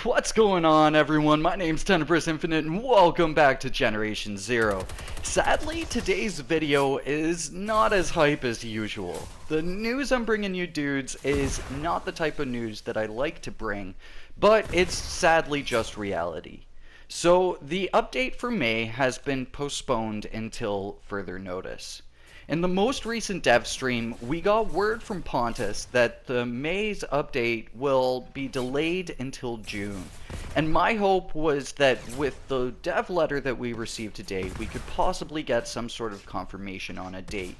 What's going on, everyone? My name's Tenebris Infinite and welcome back to Generation Zero. Sadly, today's video is not as hype as usual. The news I'm bringing you dudes is not the type of news that I like to bring, but it's sadly just reality. So the update for May has been postponed until further notice. In the most recent dev stream, we got word from Pontus that the May's update will be delayed until June. And my hope was that with the dev letter that we received today, we could possibly get some sort of confirmation on a date.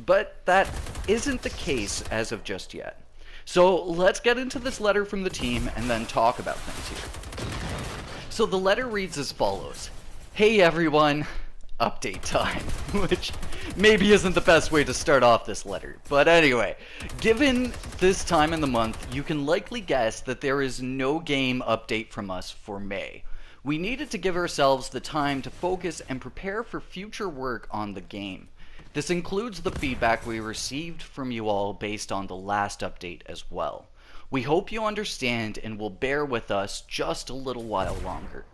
But that isn't the case as of just yet. So let's get into this letter from the team and then talk about things here. So the letter reads as follows. Hey everyone, update time, which maybe isn't the best way to start off this letter. But anyway, given this time in the month, you can likely guess that there is no game update from us for May. We needed to give ourselves the time to focus and prepare for future work on the game. This includes the feedback we received from you all based on the last update as well. We hope you understand and will bear with us just a little while longer.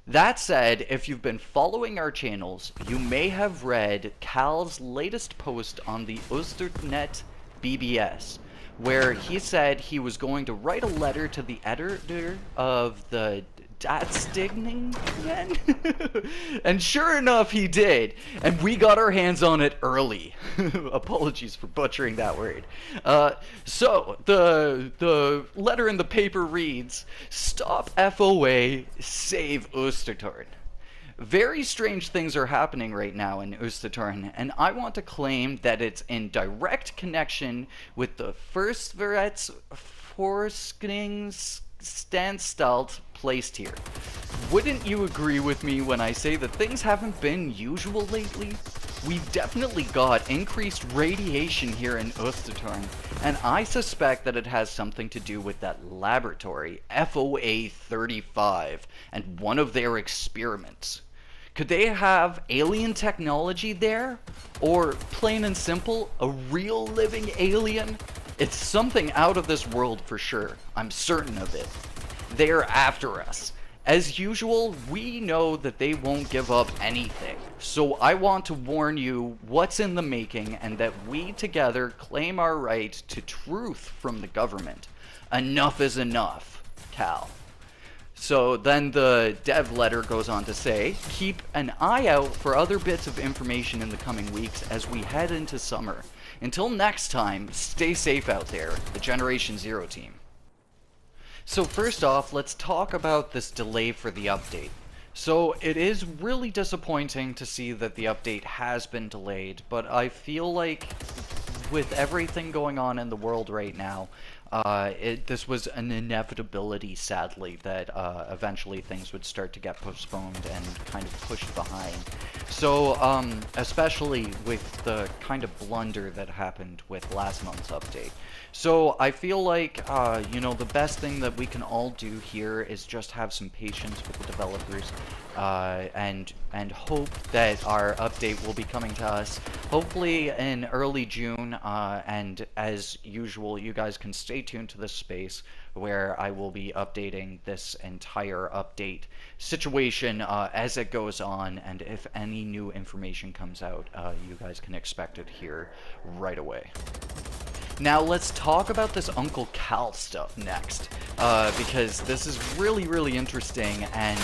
That said, if you've been following our channels, you may have read Cal's latest post on the Osternet BBS, where he said he was going to write a letter to the editor of the Datstigningen, and sure enough he did, and we got our hands on it early. Apologies for butchering that word. So the letter in the paper reads, "Stop FOA, save Ostertorn." Very strange things are happening right now in Ostertorn, and I want to claim that it's in direct connection with the first Verets Forskningsanstalt placed here. Wouldn't you agree with me when I say that things haven't been usual lately? We've definitely got increased radiation here in Ostertorn, and I suspect that it has something to do with that laboratory, FOA 35, and one of their experiments. Could they have alien technology there? Or, plain and simple, a real living alien? It's something out of this world for sure. I'm certain of it. They're after us. As usual, we know that they won't give up anything. So I want to warn you what's in the making and that we together claim our right to truth from the government. Enough is enough, Cal. So then the dev letter goes on to say, keep an eye out for other bits of information in the coming weeks as we head into summer. Until next time, stay safe out there, the Generation Zero team. So first off, let's talk about this delay for the update. So it is really disappointing to see that the update has been delayed, but I feel like with everything going on in the world right now, this was an inevitability, sadly, that eventually things would start to get postponed and kind of pushed behind. So, especially with the kind of blunder that happened with last month's update. So, I feel like, you know, the best thing that we can all do here is just have some patience with the developers, and hope that our update will be coming to us, hopefully in early June, and as usual, you guys can stay tuned to this space where I will be updating this entire update situation as it goes on, and if any new information comes out, you guys can expect it here right away. Now let's talk about this Uncle Cal stuff next, because this is really interesting and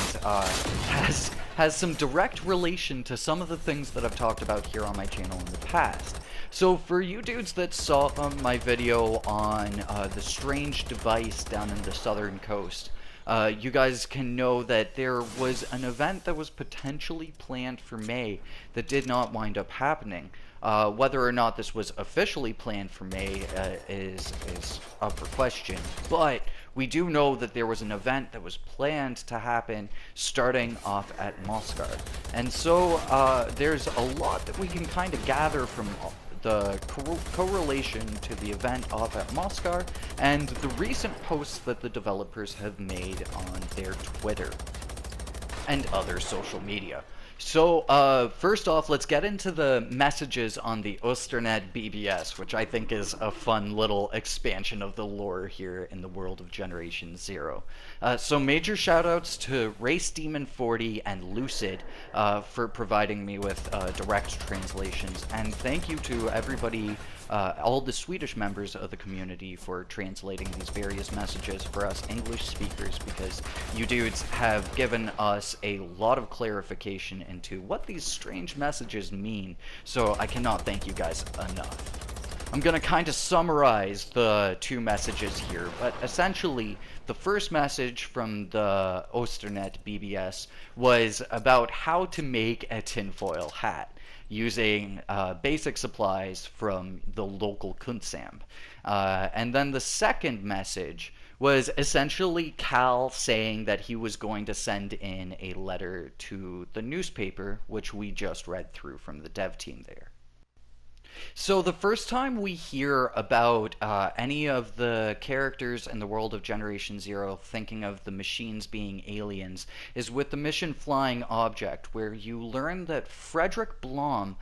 has some direct relation to some of the things that I've talked about here on my channel in the past. So for you dudes that saw my video on the strange device down in the southern coast, you guys can know that there was an event that was potentially planned for May that did not wind up happening. Whether or not this was officially planned for May is up for question, but we do know that there was an event that was planned to happen starting off at Moscow. And so there's a lot that we can kind of gather from the correlation to the event off at Moscow and the recent posts that the developers have made on their Twitter and other social media. So, first off, let's get into the messages on the Osternet BBS, which I think is a fun little expansion of the lore here in the world of Generation Zero. So, major shoutouts to Race Demon 40 and Lucid for providing me with direct translations, and thank you to everybody, all the Swedish members of the community, for translating these various messages for us English speakers, because you dudes have given us a lot of clarification into what these strange messages mean, so I cannot thank you guys enough. I'm gonna kind of summarize the two messages here, but essentially the first message from the Osternet BBS was about how to make a tinfoil hat using basic supplies from the local Kunsam. And then the second message was essentially Cal saying that he was going to send in a letter to the newspaper, which we just read through from the dev team there. So the first time we hear about any of the characters in the world of Generation Zero thinking of the machines being aliens is with the mission Flying Object, where you learn that Frederick Blom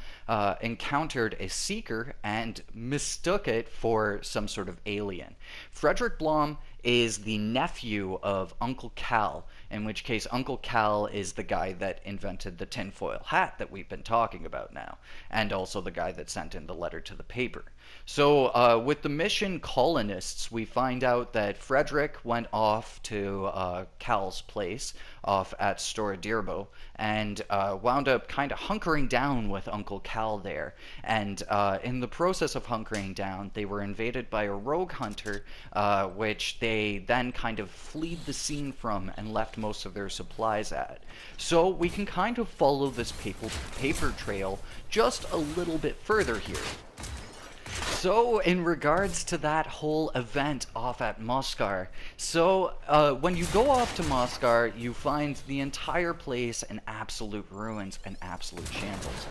encountered a seeker and mistook it for some sort of alien. Frederick Blom is the nephew of Uncle Cal, in which case Uncle Cal is the guy that invented the tinfoil hat that we've been talking about now, and also the guy that sent in the letter to the paper. So with the mission Colonists, we find out that Frederick went off to Cal's place off at Storadirbo and wound up kind of hunkering down with Uncle Cal there. And in the process of hunkering down, they were invaded by a rogue hunter, which they then kind of fled the scene from and left most of their supplies at. So we can kind of follow this paper trail just a little bit further here. So, in regards to that whole event off at Moskar, so when you go off to Moskar, you find the entire place in absolute ruins and absolute shambles.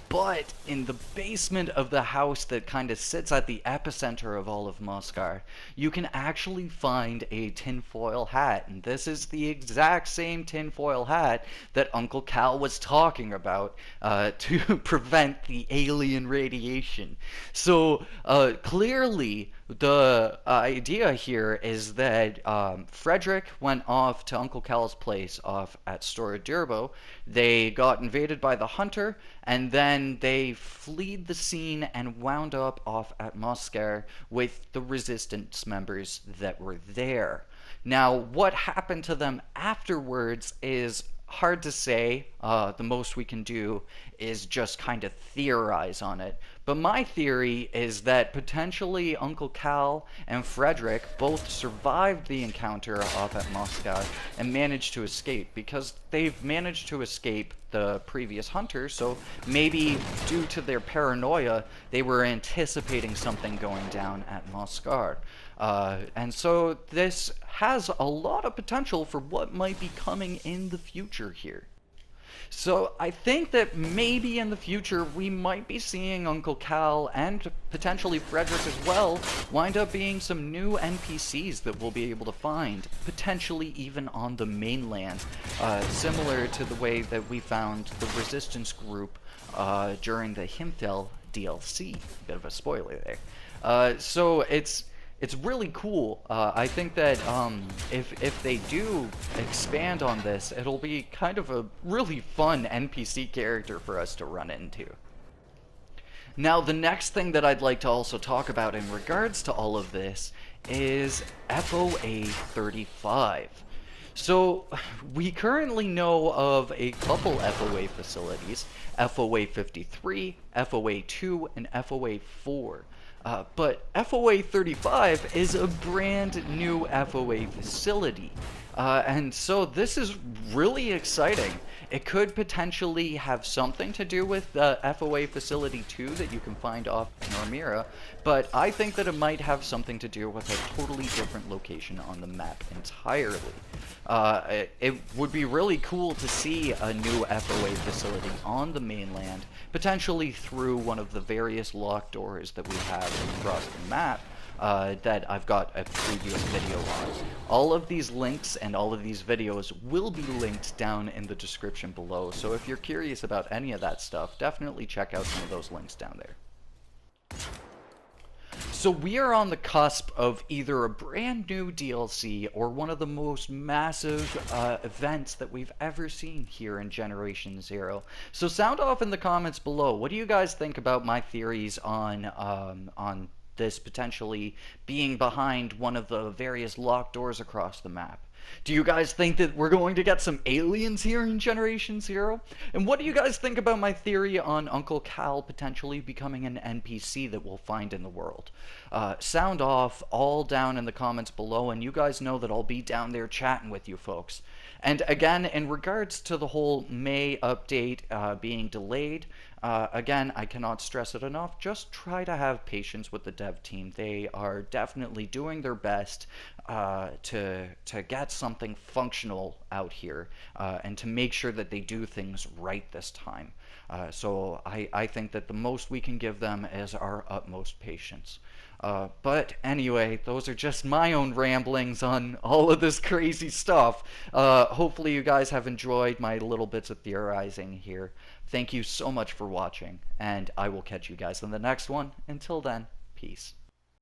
But in the basement of the house that kind of sits at the epicenter of all of Moskar, you can actually find a tinfoil hat. And this is the exact same tinfoil hat that Uncle Cal was talking about to prevent the alien radiation. So clearly, the idea here is that Frederick went off to Uncle Cal's place off at Storadirbo. They got invaded by the hunter, and then they fled the scene and wound up off at Moskar with the resistance members that were there. Now, what happened to them afterwards is hard to say. The most we can do is just kind of theorize on it. But my theory is that potentially Uncle Cal and Frederick both survived the encounter off at Moscow and managed to escape, because they've managed to escape the previous hunter, so maybe due to their paranoia, they were anticipating something going down at Moscow. And so this has a lot of potential for what might be coming in the future here. So I think that maybe in the future we might be seeing Uncle Cal and potentially Frederick as well wind up being some new NPCs that we'll be able to find, potentially even on the mainland, similar to the way that we found the Resistance group during the Himfell DLC. Bit of a spoiler there. So it's really cool. I think that if they do expand on this, it'll be kind of a really fun NPC character for us to run into. Now, the next thing that I'd like to also talk about in regards to all of this is FOA 35. So, we currently know of a couple FOA facilities, FOA 53, FOA 2, and FOA 4. But FOA 35 is a brand new FOA facility. And so this is really exciting. It could potentially have something to do with the FOA Facility 2 that you can find off Normira, but I think that it might have something to do with a totally different location on the map entirely. It would be really cool to see a new FOA facility on the mainland, potentially through one of the various locked doors that we have across the map, that I've got a previous video on. All of these links and all of these videos will be linked down in the description below, so if you're curious about any of that stuff, definitely check out some of those links down there. So we are on the cusp of either a brand new DLC or one of the most massive events that we've ever seen here in Generation Zero. So sound off in the comments below. What do you guys think about my theories on this potentially being behind one of the various locked doors across the map? Do you guys think that we're going to get some aliens here in Generation Zero? And what do you guys think about my theory on Uncle Cal potentially becoming an NPC that we'll find in the world? Sound off all down in the comments below, and you guys know that I'll be down there chatting with you folks. And again, in regards to the whole May update being delayed, again, I cannot stress it enough. Just try to have patience with the dev team. They are definitely doing their best to get something functional out here and to make sure that they do things right this time. So I think that the most we can give them is our utmost patience. But anyway, those are just my own ramblings on all of this crazy stuff. Hopefully you guys have enjoyed my little bits of theorizing here. Thank you so much for watching, and I will catch you guys in the next one. Until then, peace.